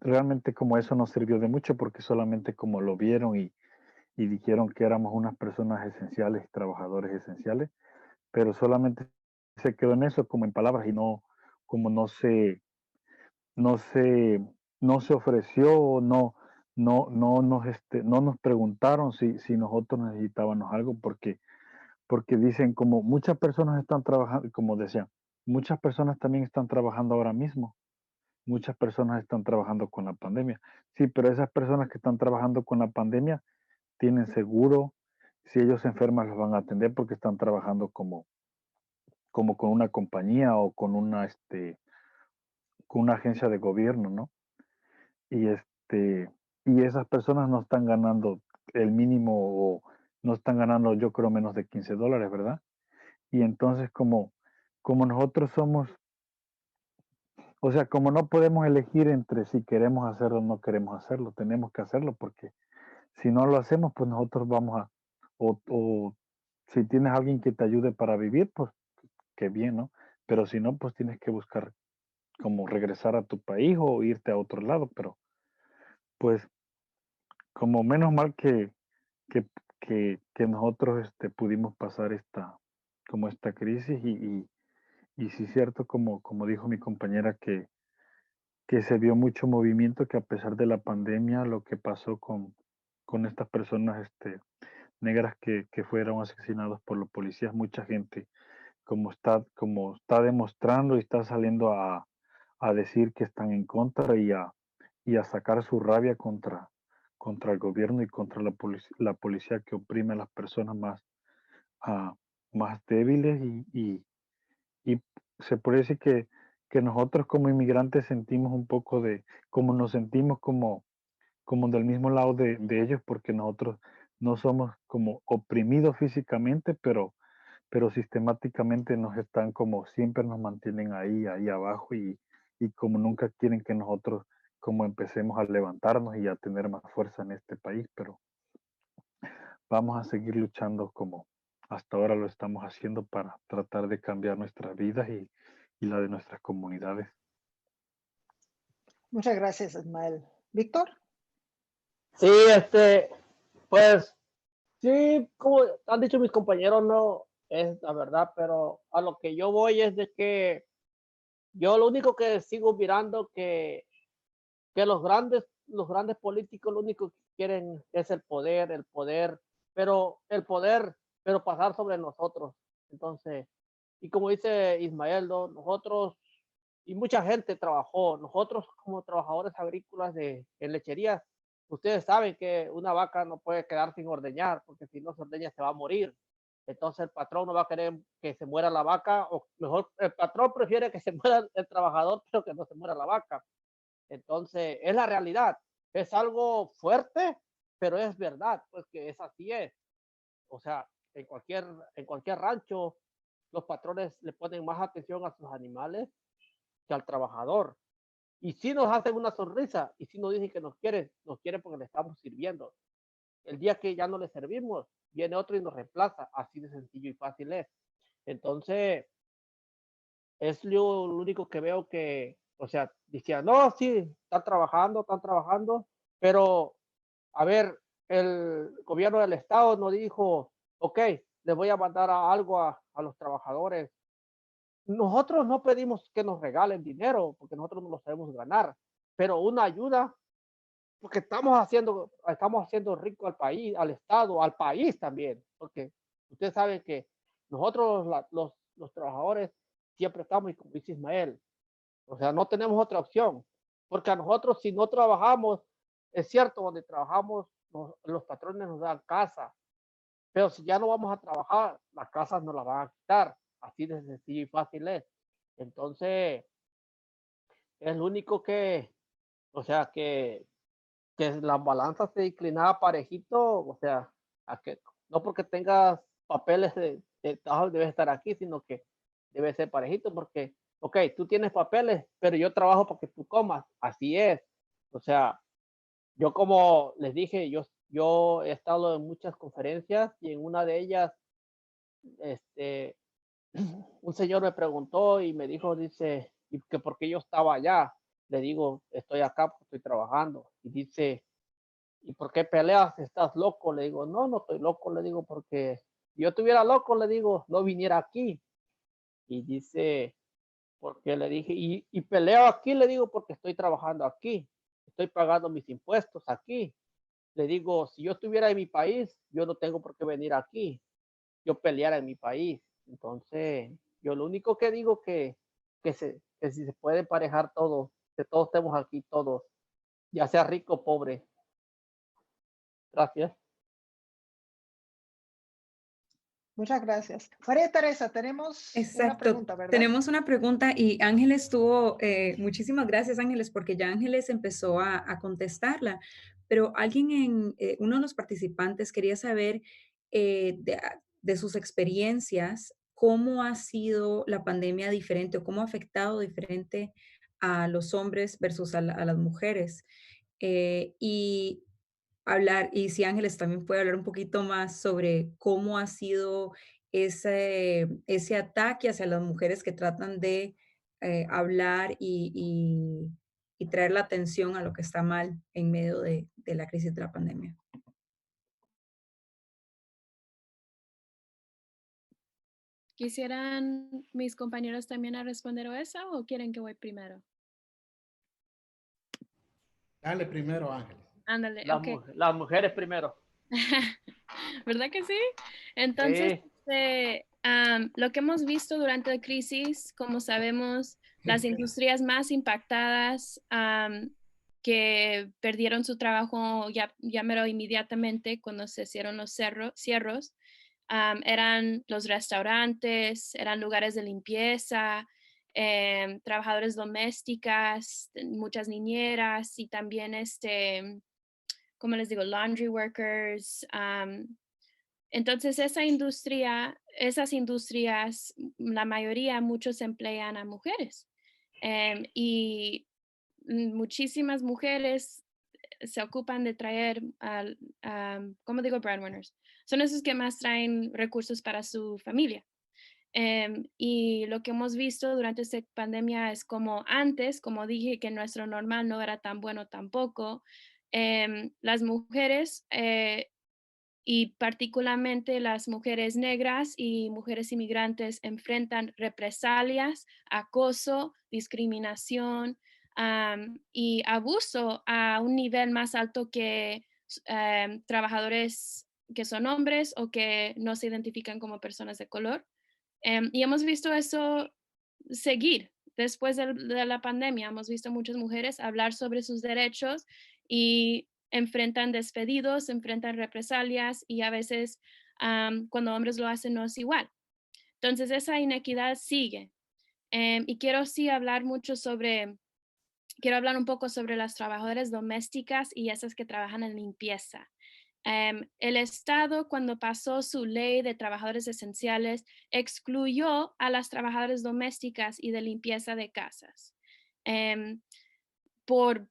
realmente como eso no sirvió de mucho porque solamente como lo vieron y dijeron que éramos unas personas esenciales, trabajadores esenciales, pero solamente se quedó en eso como en palabras y como no se, no se ofreció, no nos preguntaron si nosotros necesitábamos algo porque dicen como muchas personas están trabajando, como decían, muchas personas también están trabajando ahora mismo, muchas personas están trabajando con la pandemia. Sí, pero esas personas que están trabajando con la pandemia tienen seguro, si ellos se enferman los van a atender porque están trabajando como con una compañía o con una agencia de gobierno, ¿no? Y y esas personas no están ganando el mínimo o no están ganando, yo creo, menos de $15, ¿verdad? Y entonces como nosotros somos, o sea, como no podemos elegir entre si queremos hacerlo o no queremos hacerlo, tenemos que hacerlo porque si no lo hacemos, pues nosotros vamos o si tienes alguien que te ayude para vivir, pues qué bien, ¿no? Pero si no, pues tienes que buscar como regresar a tu país o irte a otro lado, pero pues como menos mal que, que nosotros pudimos pasar esta crisis y sí es cierto, como dijo mi compañera, que se vio mucho movimiento, que a pesar de la pandemia, lo que pasó con estas personas negras que fueron asesinados por los policías, mucha gente como está demostrando y está saliendo a decir que están en contra y a sacar su rabia contra el gobierno y contra la policía que oprime a las personas ah, más débiles y se puede decir que nosotros como inmigrantes sentimos un poco como nos sentimos como del mismo lado de ellos porque nosotros no somos como oprimidos físicamente, pero sistemáticamente nos están como siempre nos mantienen ahí abajo y como nunca quieren que nosotros como empecemos a levantarnos y a tener más fuerza en este país, pero vamos a seguir luchando como hasta ahora lo estamos haciendo para tratar de cambiar nuestras vidas y la de nuestras comunidades. Muchas gracias, Ismael. Víctor. Sí, pues sí, como han dicho mis compañeros, no es la verdad, pero a lo que yo voy es de que yo lo único que sigo mirando que los grandes políticos lo único que quieren es el poder, pero pero pasar sobre nosotros. Entonces, y como dice Ismael, ¿no? Nosotros y mucha gente trabajó, nosotros como trabajadores agrícolas en lecherías, Ustedes saben que una vaca no puede quedar sin ordeñar, porque si no se ordeña se va a morir. Entonces el patrón no va a querer que se muera la vaca, o mejor el patrón prefiere que se muera el trabajador, pero que no se muera la vaca. Entonces es la realidad. Es algo fuerte, pero es verdad, pues que es así es. O sea, en cualquier rancho, los patrones le ponen más atención a sus animales que al trabajador. Y si nos hacen una sonrisa, y si nos dicen que nos quieren porque le estamos sirviendo. El día que ya no le servimos, viene otro y nos reemplaza. Así de sencillo y fácil es. Entonces, es lo único que veo que, o sea, decía, no, sí, están trabajando, pero, a ver, el gobierno del estado nos dijo, ok, les voy a mandar algo a los trabajadores. Nosotros no pedimos que nos regalen dinero, porque nosotros no lo sabemos ganar, pero una ayuda, porque estamos haciendo rico al país, al estado, al país también, porque usted sabe que nosotros, los trabajadores, siempre estamos, y como dice Ismael, o sea, no tenemos otra opción, porque a nosotros si no trabajamos, es cierto, donde trabajamos, los patrones nos dan casa, pero si ya no vamos a trabajar, las casas nos las van a quitar, así de sencillo y fácil es. Entonces, es lo único que, o sea, que la balanza se inclinaba parejito, o sea, a que no porque tengas papeles de trabajo debes estar aquí, sino que debe ser parejito porque, ok, tú tienes papeles, pero yo trabajo para que tú comas, así es. O sea, yo como les dije, yo he estado en muchas conferencias y en una de ellas, este, un señor me preguntó y me dijo, dice, ¿y que por qué yo estaba allá? Le digo, estoy acá porque estoy trabajando. Y dice, ¿y por qué peleas? ¿Estás loco? Le digo, no, no estoy loco, le digo, porque si yo estuviera loco, le digo, no viniera aquí. Y dice, porque le dije, y peleo aquí, le digo, porque estoy trabajando aquí, estoy pagando mis impuestos aquí. Le digo, si yo estuviera en mi país, yo no tengo por qué venir aquí, yo peleara en mi país. Entonces, yo lo único que digo que si se puede emparejar todo, que todos estemos aquí, todos, ya sea rico o pobre. Gracias. Muchas gracias. María Teresa, tenemos una Exacto. pregunta, ¿verdad? Tenemos una pregunta y Ángeles tuvo, muchísimas gracias Ángeles, porque ya Ángeles empezó a contestarla, pero alguien uno de los participantes quería saber de sus experiencias, cómo ha sido la pandemia diferente o cómo ha afectado diferente a los hombres versus a las mujeres. Y hablar, y si Ángeles también puede hablar un poquito más sobre cómo ha sido ese ataque hacia las mujeres que tratan de hablar y traer la atención a lo que está mal en medio de la crisis de la pandemia. ¿Quisieran mis compañeros también a responder a eso o quieren que voy primero? Dale primero, Ángel. Ándale, Las, ok. las mujeres primero. ¿Verdad que sí? Entonces, Sí. lo que hemos visto durante la crisis, como sabemos, las industrias más impactadas que perdieron su trabajo ya mero inmediatamente cuando se hicieron los cierros, eran los restaurantes, eran lugares de limpieza, trabajadores domésticas, muchas niñeras y también como les digo, laundry workers. Entonces, esas industrias, la mayoría, muchos emplean a mujeres. Y muchísimas mujeres se ocupan de traer, ¿cómo digo? Breadwinners. Son esos que más traen recursos para su familia. Y lo que hemos visto durante esta pandemia es como antes, como dije, que nuestro normal no era tan bueno tampoco. Las mujeres y particularmente las mujeres negras y mujeres inmigrantes enfrentan represalias, acoso, discriminación y abuso a un nivel más alto que trabajadores que son hombres o que no se identifican como personas de color. Y hemos visto eso seguir después de la pandemia. Hemos visto muchas mujeres hablar sobre sus derechos y enfrentan despedidos, enfrentan represalias y a veces cuando hombres lo hacen no es igual. Entonces esa inequidad sigue. Y quiero sí hablar mucho sobre, quiero hablar un poco sobre las trabajadoras domésticas y esas que trabajan en limpieza. El Estado, cuando pasó su ley de trabajadores esenciales, excluyó a las trabajadoras domésticas y de limpieza de casas. Por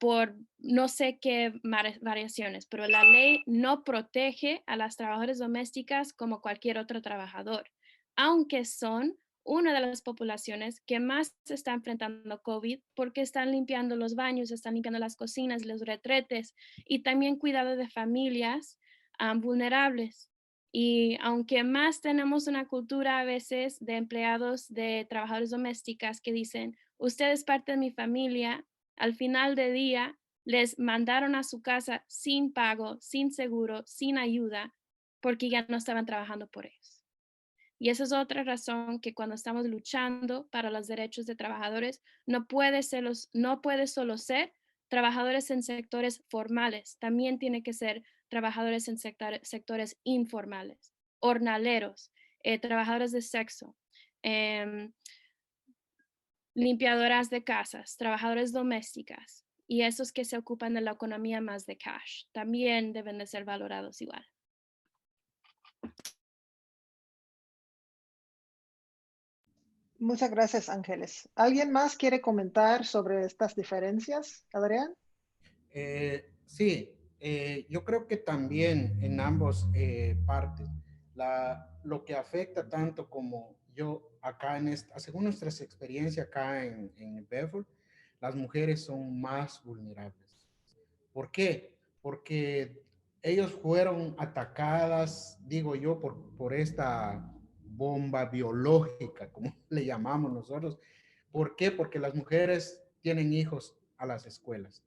no sé qué variaciones, pero la ley no protege a las trabajadoras domésticas como cualquier otro trabajador, aunque son una de las poblaciones que más se está enfrentando COVID porque están limpiando los baños, están limpiando las cocinas, los retretes y también cuidado de familias vulnerables. Y aunque más tenemos una cultura a veces de empleados, de trabajadores domésticas que dicen, usted es parte de mi familia, al final del día les mandaron a su casa sin pago, sin seguro, sin ayuda, porque ya no estaban trabajando por ellos. Y esa es otra razón que cuando estamos luchando para los derechos de trabajadores, no puede solo ser trabajadores en sectores formales, también tiene que ser trabajadores en sectores informales, jornaleros, trabajadores de sexo, limpiadoras de casas, trabajadores domésticas y esos que se ocupan de la economía más de cash, también deben de ser valorados igual. Muchas gracias, Ángeles. ¿Alguien más quiere comentar sobre estas diferencias, Adrián? Sí, yo creo que también en ambos partes, lo que afecta tanto como yo acá según nuestras experiencias acá en Bedford, las mujeres son más vulnerables. ¿Por qué? Porque ellos fueron atacadas, digo yo, por esta bomba biológica, como le llamamos nosotros. ¿Por qué? Porque las mujeres tienen hijos a las escuelas.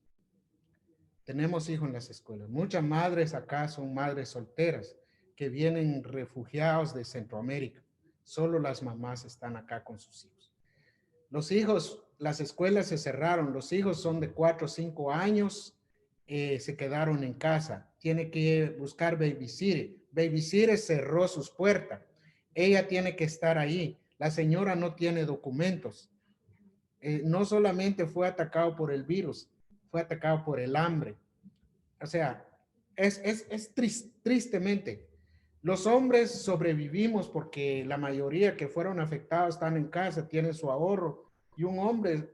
Tenemos hijos en las escuelas. Muchas madres acá son madres solteras que vienen refugiados de Centroamérica. Solo las mamás están acá con sus hijos. Los hijos, las escuelas se cerraron. Los hijos son de 4 o 5 años, se quedaron en casa. Tiene que buscar babysitter. Babysitter cerró sus puertas. Ella tiene que estar ahí. La señora no tiene documentos. No solamente fue atacado por el virus, fue atacado por el hambre. O sea, tristemente. Los hombres sobrevivimos porque la mayoría que fueron afectados están en casa, tienen su ahorro. Y un hombre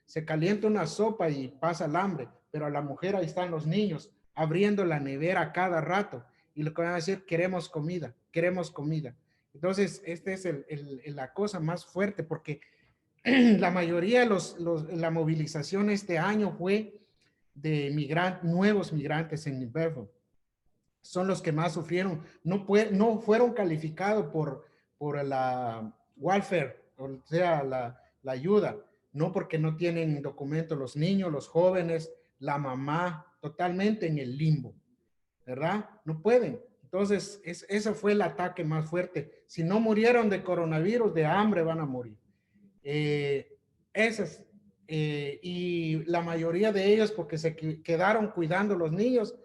se calienta una sopa y pasa el hambre, pero a la mujer ahí están los niños abriendo la nevera cada rato y lo que van a decir, queremos comida, queremos comida. Entonces, esta es la cosa más fuerte porque la mayoría de la movilización este año fue de nuevos migrantes en Bedford. Son los que más sufrieron. No fueron calificados por la welfare, o sea, la ayuda. No porque no tienen documentos los niños, los jóvenes, la mamá, totalmente en el limbo, ¿verdad? No pueden. Entonces, ese fue el ataque más fuerte. Si no murieron de coronavirus, de hambre van a morir. Esas, y la mayoría de ellos porque se quedaron cuidando los niños,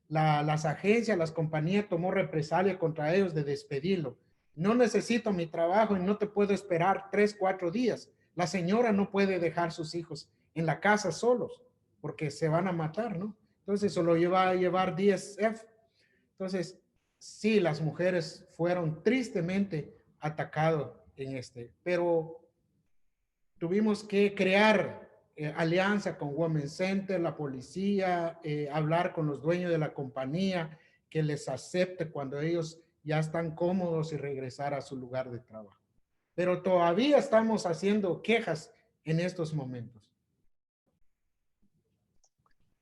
las agencias, las compañías tomó represalia contra ellos de despedirlo. No necesito mi trabajo y no te puedo esperar 3, 4 días. La señora no puede dejar sus hijos en la casa solos porque se van a matar, ¿no? Entonces eso lo va a llevar DSF. Entonces, sí, las mujeres fueron tristemente atacadas en pero tuvimos que crear alianza con Women's Center, la policía, hablar con los dueños de la compañía, que les acepte cuando ellos ya están cómodos y regresar a su lugar de trabajo. Pero todavía estamos haciendo quejas en estos momentos.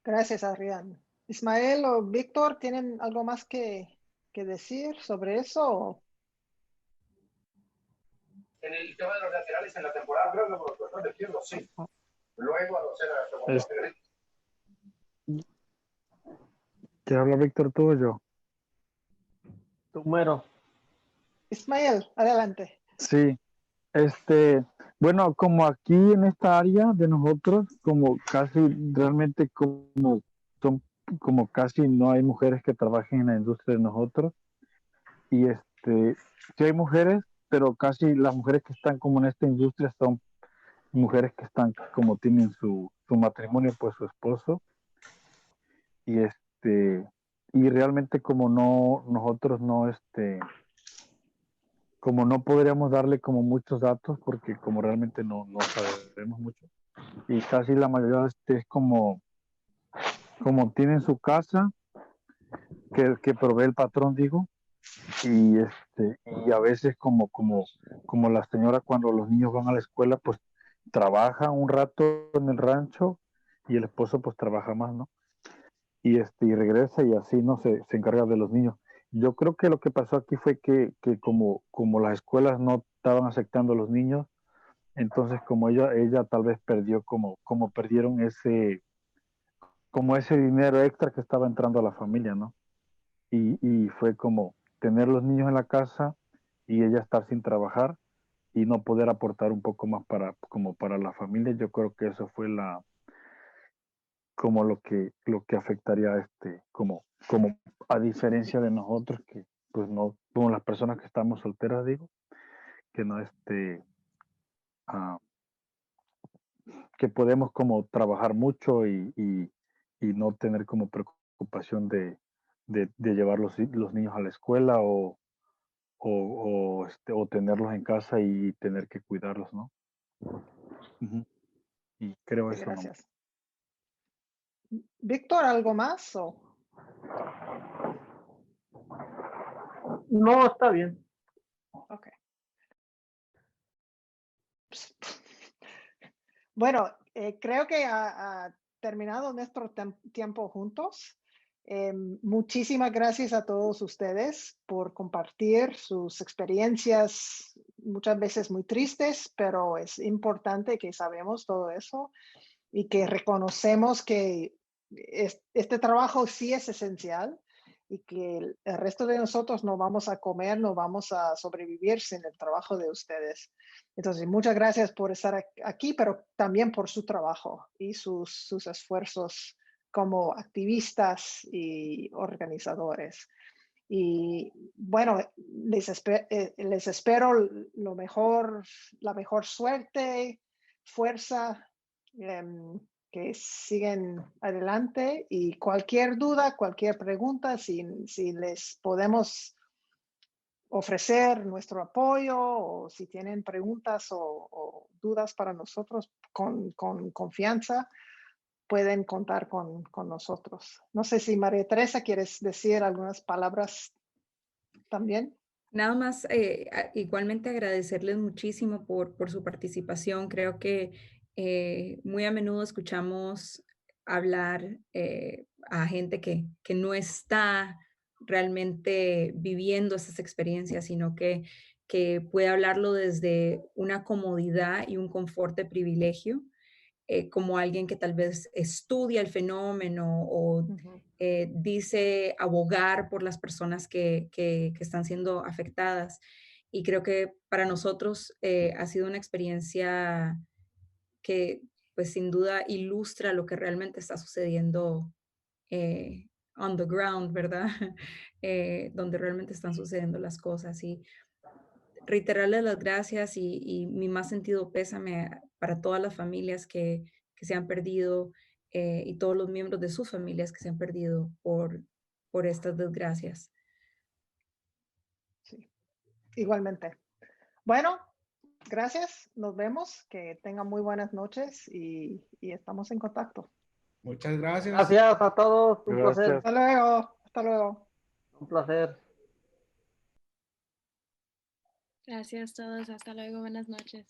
Gracias, Adrián. Ismael o Víctor, ¿tienen algo más que decir sobre eso? En el tema de los laterales en la temporada, creo que por los cuerpos de izquierdo, sí. Luego, a los ¿Te habla Víctor, tú o yo? Número. Ismael, adelante. Sí, bueno, como aquí en esta área de nosotros, como casi realmente como son como casi no hay mujeres que trabajen en la industria de nosotros. Y sí hay mujeres, pero casi las mujeres que están como en esta industria son mujeres que están como tienen su matrimonio, pues su esposo. Y y realmente como no, nosotros no, como no podríamos darle como muchos datos porque como realmente no sabemos mucho. Y casi la mayoría es como tienen su casa que provee el patrón, digo, y y a veces como la señora cuando los niños van a la escuela, pues trabaja un rato en el rancho y el esposo pues trabaja más, ¿no? Y regresa y así no se encarga de los niños. Yo creo que lo que pasó aquí fue que como las escuelas no estaban aceptando a los niños, entonces como ella tal vez perdió como perdieron como ese dinero extra que estaba entrando a la familia, ¿no? Y fue como tener los niños en la casa y ella estar sin trabajar y no poder aportar un poco más como para la familia. Yo creo que eso fue como lo que afectaría como a diferencia de nosotros que pues no, como las personas que estamos solteras, digo, que no ah, que podemos como trabajar mucho y no tener como preocupación de llevar los niños a la escuela o tenerlos en casa y tener que cuidarlos, ¿no? Ujú. Y creo Sí, eso, ¿no? gracias. Víctor, ¿algo más? No, está bien. Ok. Bueno, creo que ha terminado nuestro tiempo juntos. Muchísimas gracias a todos ustedes por compartir sus experiencias, muchas veces muy tristes, pero es importante que sabemos todo eso y que reconocemos que este trabajo sí es esencial y que el resto de nosotros no vamos a comer, no vamos a sobrevivir sin el trabajo de ustedes. Entonces, muchas gracias por estar aquí, pero también por su trabajo y sus esfuerzos como activistas y organizadores. Y bueno, les espero lo mejor, la mejor suerte, fuerza, que siguen adelante y cualquier duda, cualquier pregunta, si les podemos ofrecer nuestro apoyo o si tienen preguntas o dudas para nosotros con confianza, pueden contar con nosotros. No sé si María Teresa quieres decir algunas palabras también. Nada más, igualmente agradecerles muchísimo por su participación. Creo que muy a menudo escuchamos hablar a gente que no está realmente viviendo esas experiencias, sino que puede hablarlo desde una comodidad y un confort de privilegio, como alguien que tal vez estudia el fenómeno o Ujú. dice abogar por las personas que están siendo afectadas. Y creo que para nosotros ha sido una experiencia que pues sin duda ilustra lo que realmente está sucediendo on the ground, ¿verdad? Donde realmente están sucediendo las cosas. Y reiterarles las gracias y mi más sentido pésame para todas las familias que se han perdido y todos los miembros de sus familias que se han perdido por estas desgracias. Sí, igualmente. Bueno, gracias, nos vemos, que tengan muy buenas noches y estamos en contacto. Muchas gracias. Gracias a todos. Un placer. Gracias. Hasta luego, hasta luego. Un placer. Gracias a todos. Hasta luego. Buenas noches.